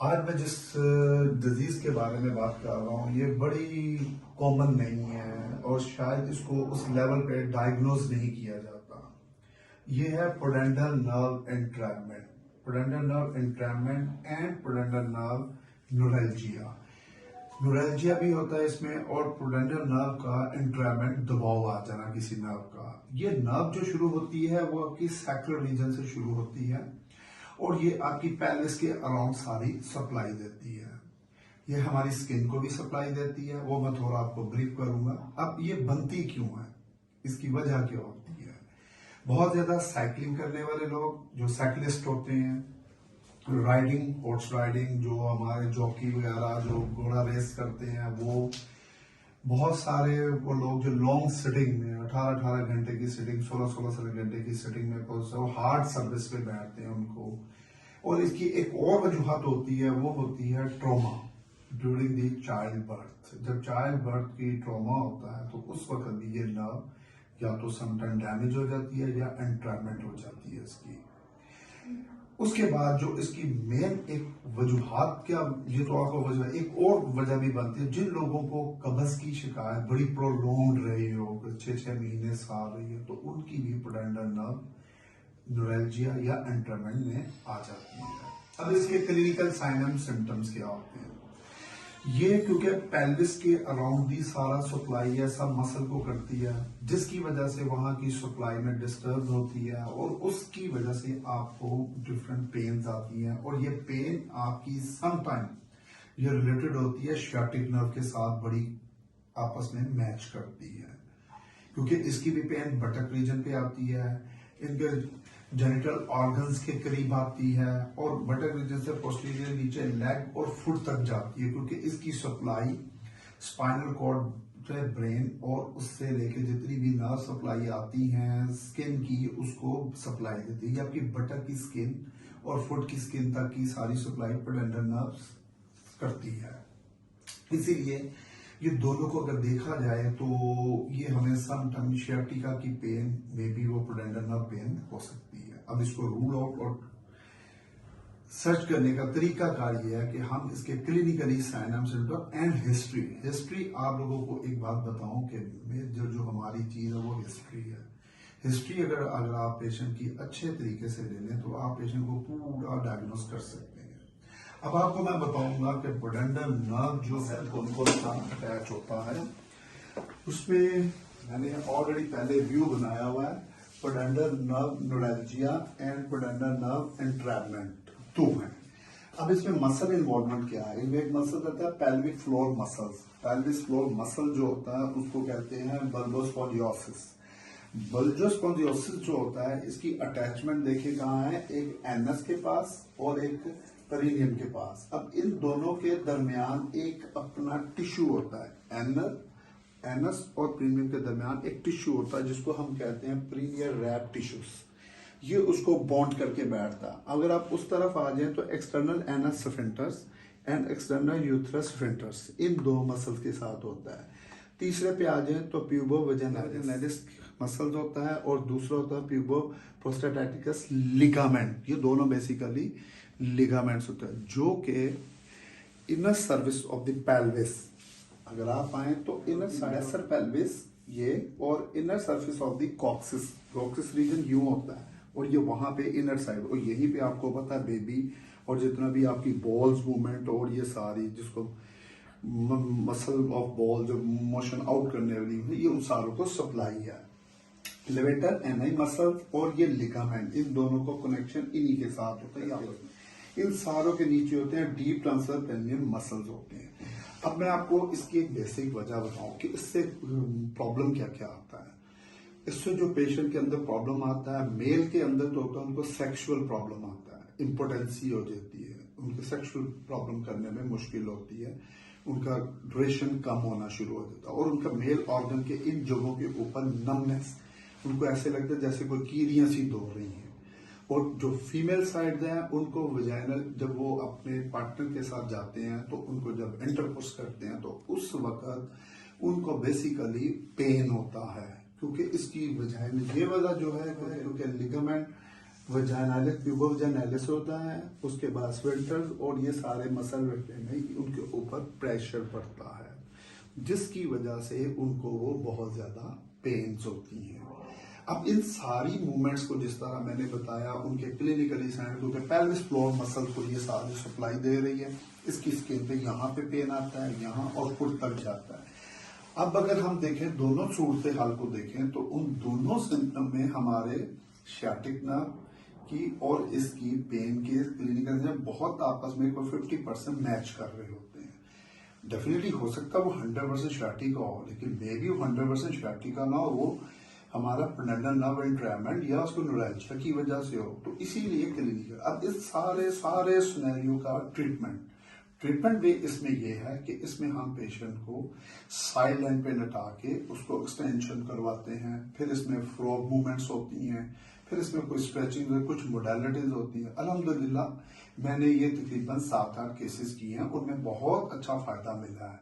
आज मैं जिस डिजीज के बारे में बात कर रहा हूँ ये बड़ी कॉमन नहीं है और शायद इसको उस लेवल पे डायग्नोज नहीं किया जाता। ये है pudendal nerve entrapment, pudendal nerve entrapment and pudendal nerve neuralgia. Neuralgia भी होता है इसमें और पोडेंडल नर्व का एंट्रैपमेंट, दबाव आ जाना किसी नर्व का। ये नर्व जो शुरू होती है वो आपकी सैक्रल रीजन से शुरू होती है और ये आपकी पेल्विस के अराउंड सारी सप्लाई देती है। ये हमारी स्किन को भी सप्लाई देती है, वो मैं थोड़ा आपको ब्रीफ करूंगा। अब ये बनती क्यों है, इसकी वजह क्या होती है। बहुत ज्यादा साइकिलिंग करने वाले लोग जो साइकिलिस्ट होते हैं, राइडिंग, हॉर्स राइडिंग, जो हमारे जॉकी वगैरह जो घोड़ा रेस करते हैं, वो बहुत सारे वो लोग जो लॉन्ग सिटिंग में 18-18 घंटे की सिटिंग, 16-16 घंटे की सिटिंग में हार्ड सर्विस पे बैठते हैं उनको। और इसकी एक और वजूहत होती है, वो होती है trauma during the child birth. जब चाइल्ड बर्थ की ट्रॉमा होता है तो उस वक्त भी ये नर्व या तो समटाइम डैमेज हो जाती है या एंट्रैपमेंट हो जाती है इसकी। उसके बाद जो इसकी मेन एक वजूहात, क्या ये तो आपको वजह, एक और वजह भी बनती है। जिन लोगों को कब्ज की शिकायत बड़ी प्रोलॉन्ग रही हो, 6-6 महीने, साल रही है, तो उनकी भी पोडेंडल नर्व न्यूरैल्जिया या एंट्रैपमेंट में आ जाती है। अब इसके क्लिनिकल साइन एंड सिम्टम्स क्या होते हैं। ये क्योंकि पेल्विस के अराउंड भी सारा सप्लाई है, सब मसल को करती है, जिसकी वजह से वहां की सप्लाई में डिस्टर्ब होती है और उसकी वजह से आपको डिफरेंट पेन्स आती हैं। और ये पेन आपकी समटाइम ये रिलेटेड होती है सियाटिक नर्व के साथ, बड़ी आपस में मैच करती है, क्योंकि इसकी भी पेन बटक रीजन पे आती है, इनके जेनिटल ऑर्गन्स के करीब आती है और बटक रीजन से पोस्टीरियर नीचे लेग और फुट तक जाती है, क्योंकि इसकी सप्लाई स्पाइनल कॉर्ड से ब्रेन और उससे लेके जितनी भी नर्व सप्लाई आती हैं स्किन की, उसको सप्लाई देती है। आपकी बटक की स्किन और फुट की स्किन तक की सारी सप्लाई पोडेंडल नर्व करती है। इसीलिए ये दोनों को अगर देखा जाए तो ये हमें समटाइम सियाटिका की पेन में भी वो पोडेंडल नर्व पेन हो सकती है। अब इसको रूल आउट और सर्च करने का तरीका कार ये है कि हम इसके clinically sign and symptom and history आप लोगों को एक बात बताऊं कि जो हमारी चीज है वो हिस्ट्री है। हिस्ट्री अगर आप पेशेंट की अच्छे तरीके से ले लें तो आप पेशेंट को पूरा डायग्नोस कर सकते हैं। अब आपको मैं बताऊंगा कि पोडेंडल नर्व जो है कौन सा अटैच होता है। उसमें मैंने ऑलरेडी पहले व्यू बनाया हुआ है। Pudendal nerve neuralgia and pudendal nerve entrapment दो हैं। अब इसमें मसल इन्वॉल्वमेंट क्या है। इनमें एक मसल रहता है pelvic floor muscles. Pelvic floor muscle जो होता है उसको कहते हैं बल्बोस्पोंजियोसिस। बल्बोस्पोंजियोसिस जो होता है इसकी अटैचमेंट देखिए कहाँ है, एक एनस के पास और एक पेरिनियम के पास। अब इन दोनों के दरमियान एक अपना टिश्यू होता है, एनस और पेरिनियम के दरमियान एक टिश्यू होता है जिसको हम कहते हैं प्रीनियर रैप टिश्यूज। ये उसको बॉन्ड करके बैठता है। अगर आप उस तरफ आ जाए तो external anus sphincters and external यूथरस स्फिंक्टर्स, इन दो मसल्स के साथ होता है। तीसरे पे आ जाए तो प्यूबो वजाइनलिस मसल्स होता है और दूसरा होता है प्यूबो प्रोस्टेटैटिकस लिगामेंट। ये दोनों बेसिकली लिगामेंट्स होते हैं जो कि inner service of the pelvis. अगर आप आए तो इनर साइड पेल्विस ये और inner surface of the coccyx region यूं होता है और ये वहां पे इनर साइड, और यहीं पे आपको पता है बेबी और जितना भी आपकी बॉल्स मूवमेंट और ये सारी जिसको मसल ऑफ बॉल जो मोशन आउट करने वाली है, ये उन सारों को सप्लाई है। लेवेटर एनआई मसल और ये लिगामेंट, इन दोनों को कनेक्शन इन्हीं के साथ होता है आपस में। इन सारों के नीचे होते हैं डीप ट्रांसफर पेनियन मसल्स होते हैं। अब मैं आपको इसकी एक बेसिक वजह बताऊं कि इससे प्रॉब्लम क्या क्या आता है। इससे जो पेशेंट के अंदर प्रॉब्लम आता है, मेल के अंदर तो होता है उनको सेक्सुअल प्रॉब्लम आता है, इम्पोर्टेंसी हो जाती है, उनको सेक्सुअल प्रॉब्लम करने में मुश्किल होती है, उनका ड्यूरेशन कम होना शुरू हो जाता है और उनका मेल ऑर्गन के इन जगहों के ऊपर नमनेस, उनको ऐसे लगता है जैसे कोई कीड़ियां सी दौड़ रही हैं। और जो फीमेल साइड है उनको वजाइनल, जब वो अपने पार्टनर के साथ जाते हैं तो उनको जब इंटरकोर्स करते हैं तो उस वक्त उनको बेसिकली पेन होता है, क्योंकि इसकी वजाइनल ये वाला जो है क्योंकि लिगामेंट वजाइनालिस प्यूबोवजाइनालिस होता है, उसके बाद स्वेंटर, और ये सारे मसल में उनके ऊपर प्रेशर पड़ता है, जिसकी वजह से उनको वो बहुत ज्यादा पेन्स होती हैं। अब इन सारी मूवमेंट्स को जिस तरह मैंने बताया, उनके क्लिनिकली साइड, क्योंकि पेल्विस फ्लोर मसल को ये सारी सप्लाई दे रही है, इसकी स्किन पे यहाँ पे पेन आता है, यहाँ और फुट तक जाता है। अब अगर हम देखें दोनों सूरत हाल को देखें तो उन दोनों सिम्टम में हमारे सियाटिक नर्व की और इसकी पेन के क्लिनिकल बहुत आपस में 50% मैच कर रहे होते हैं। डेफिनेटली हो सकता है वो 100% सियाटिक का हो, लेकिन मे बी वो 100% सियाटिक का ना हो, वो हमारा पेडेंटल नर्व एंट्रायरमेंट या उसको न्यूरैल्जिया की वजह से हो। तो इसीलिए क्लिनिकल अब इस सारे सिनेरियो का ट्रीटमेंट भी इसमें यह है कि इसमें हम पेशेंट को साइड लाइन पे लटा के उसको एक्सटेंशन करवाते हैं, फिर इसमें फ्रॉग मूवमेंट्स होती हैं, फिर इसमें कोई स्ट्रेचिंग, कुछ मोडालिटीज होती हैं। अल्हम्दुलिल्लाह मैंने ये तकरीबन 7-8 केसेस किए हैं, उनमें बहुत अच्छा फायदा मिला है,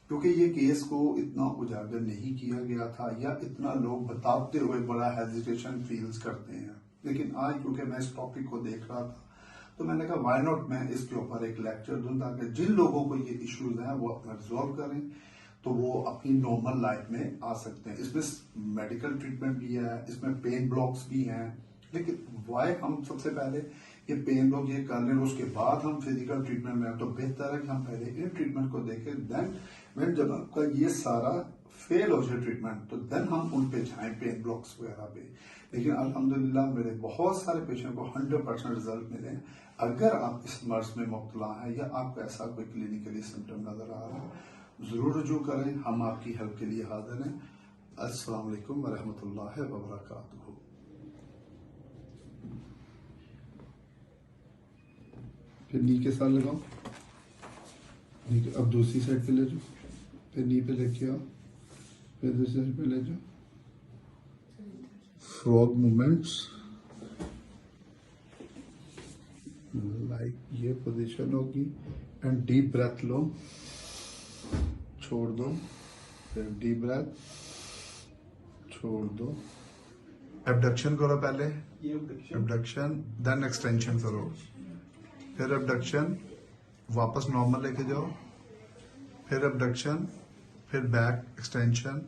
क्योंकि ये केस को इतना उजागर नहीं किया गया था या इतना लोग बताते हुए बड़ा हेजिटेशन फील्स करते हैं। लेकिन आज क्योंकि मैं इस टॉपिक को देख रहा था तो मैंने कहा व्हाई नॉट मैं इसके ऊपर एक लेक्चर दूं, ताकि जिन लोगों को ये इश्यूज हैं वो अपना रिजॉल्व करें तो वो अपनी नॉर्मल लाइफ में आ सकते हैं। इसमें मेडिकल ट्रीटमेंट भी है, इसमें पेन ब्लॉक्स भी हैं, लेकिन वाई हम सबसे पहले ये पेन ब्लॉक ये कर लें, उसके बाद हम फिजिकल ट्रीटमेंट में, तो बेहतर है कि हम पहले इन ट्रीटमेंट को देखें, देन जब आपका ये सारा फेल हो जाए ट्रीटमेंट तो देन हम उन पे जाएं पेन ब्लॉक्स वगैरह पे। लेकिन अल्हम्दुलिल्लाह मेरे बहुत सारे पेशेंट को 100% रिजल्ट मिले। अगर आप इस मर्ज में मुब्तला है या आपको ऐसा कोई क्लिनिकली सिम्टम नजर आ रहा है, जरूर रुजू करें, हम आपकी हेल्प के लिए हाजिर हैं। अस्सलाम वालेकुम वरहमतुल्लाहि वबरकातुहू। फिर नी के साथ लगाओ, अब दूसरी साइड पे ले जाओ, फिर नी पे लेके आओ, फिर दूसरी साइड पे ले जाओ। फ्रॉग मूवमेंट्स लाइक ये पोजीशन होगी, एंड डीप ब्रेथ लो, छोड़ दो, फिर डीप ब्रेथ, छोड़ दो, एब्डक्शन करो पहले, एब्डक्शन देन एक्सटेंशन करो, फिर एब्डक्शन, वापस नॉर्मल लेके जाओ, फिर एब्डक्शन, फिर बैक एक्सटेंशन,